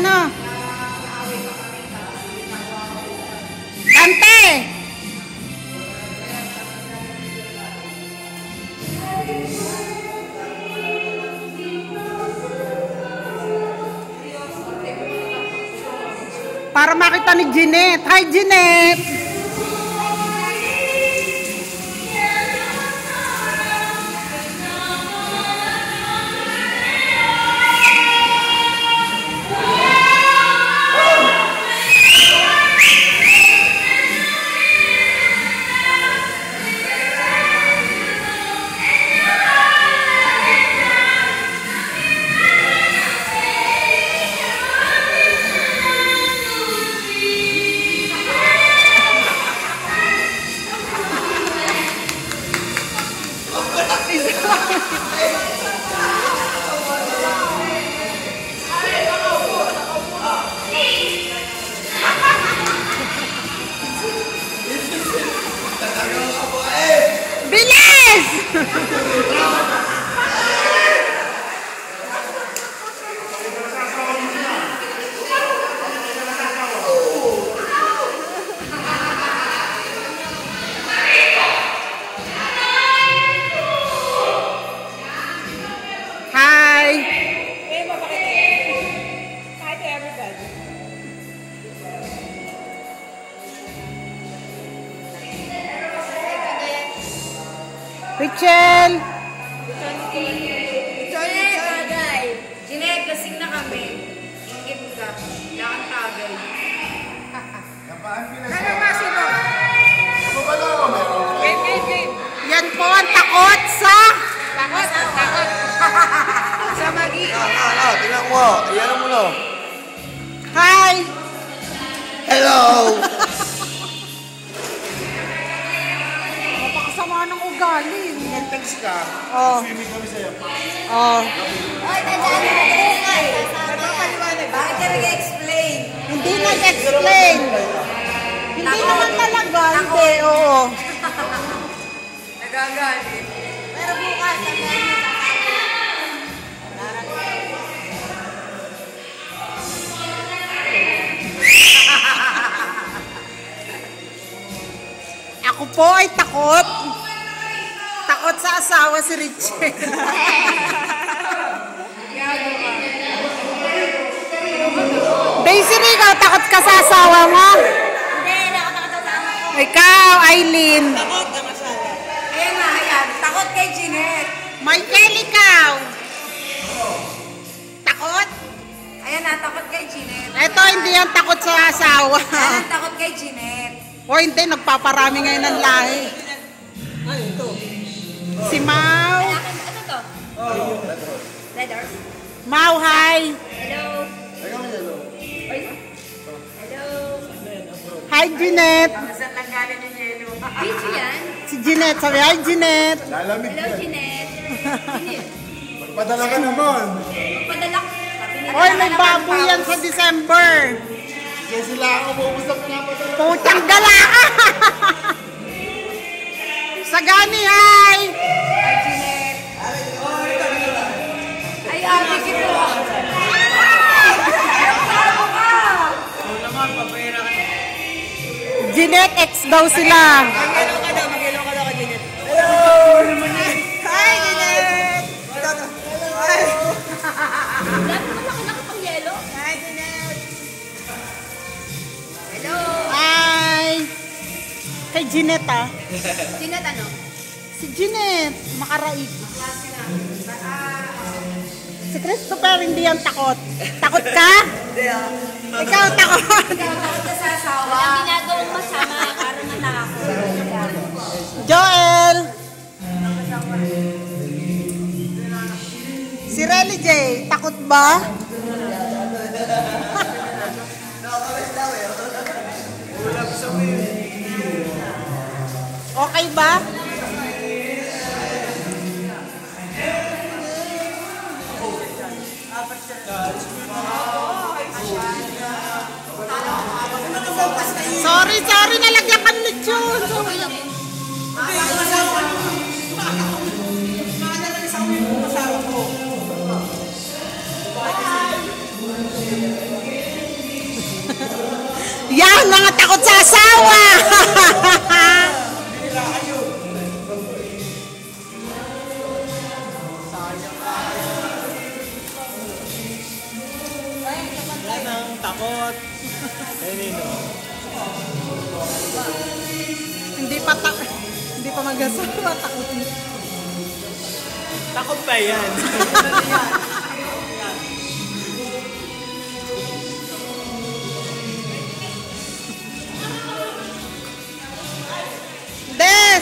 ano? Kante! Para makita ni Jeanette. Hi, Jeanette! Bilis! Rachel! Jeanette, lasing na kami. Ingit ka. Lakang tagay. Ano ba sino? Game. Yan po ang takot sa... Takot. Sa magi. Tingnan mo. Ayan mo na. Hi! Hello! Napakasama ng ugali. Mag-text ka. Oh. Swimming kami sa'yo. Oh. Oy, tandaan mo na ingay. Nagpapaliwanag. Bakit ka nag-explain? Hindi nag-explain. Hindi naman talaga. Hindi, oo. Nagagalit. Pero bukas, tandaan mo. Ako po ay takot. Takot sa asawa si Richie. Daisy, ikaw takot ka sa asawa mo? Hindi, nakot sa asawa ko. Ikaw, Aileen. Takot ang asawa. Ayan. Takot kay Jeanette. Michael, ikaw. Takot? Ayan na, takot kay Jeanette. Ito, hindi yan takot sa asawa. Ayan ang takot kay Jeanette. O hindi, nagpaparami ngayon ng lahi. Si Mau. Ano to? Leather. Mau, hi. Hello. Hello. Hi, Jeanette. Saan lang galing yung yelo? Busy yan. Si Jeanette, sabi, hi, Jeanette. Lalamig Hello, yan. Jeanette. Magpadala ka naman. Magpadala ko. Oy, may baboy yan sa December. Kasi sila ako pumusap na padala. Putang gala ka. Sagani, hi. Hi, Jeanette. Ay, ate ko. Jeanette, ex daw sila. Mag-hello ka daw ka, Jeanette. Hi, Jeanette. Dami mo laki na kapang yelo. Hi, Jeanette. Hello. Hi. Kay Jeanette, ah. Jeanette ano? Si Jeanette, makaraig. Si Christopher, hindi yan takot. Takot ka? Ikaw takot. Takot ka sa asawa. Walang ginagawang masama para matakot. Joel. Si Relly J, takot ba? Okay ba? Sorry, nalagyan ka ng lechon. Yan, mga takot sa asawa! Wala nang takot. Hindi pa mag-asawa, takot. Takot pa yan. Des!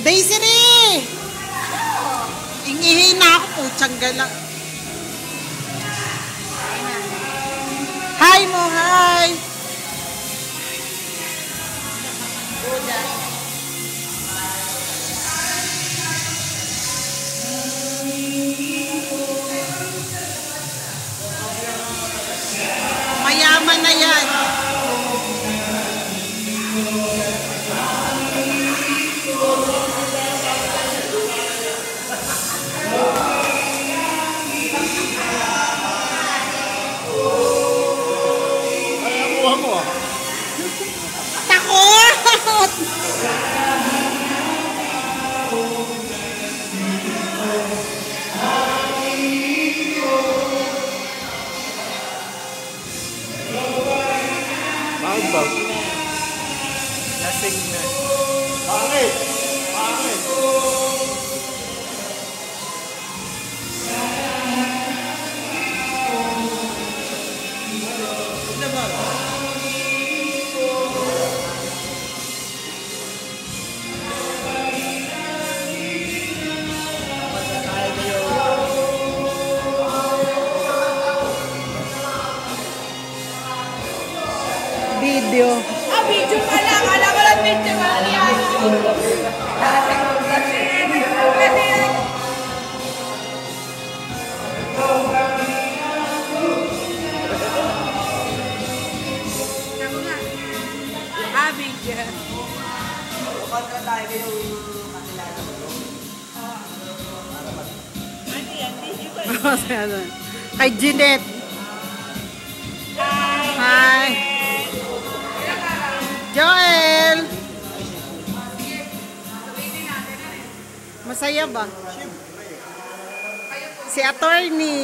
Daisy ni! Ingihin na ako po, tiyangga lang. Hi mo, hi! Mayaman na yan. Takot! Bakit ba? Lasing na. Bakit? Bakit? Video. Video pa lang. Alam mo lang video ba? Video. Kontra tayo yung kakilala mo. Kay Jeanette. Hi. Joel. Masaya ba? Si attorney.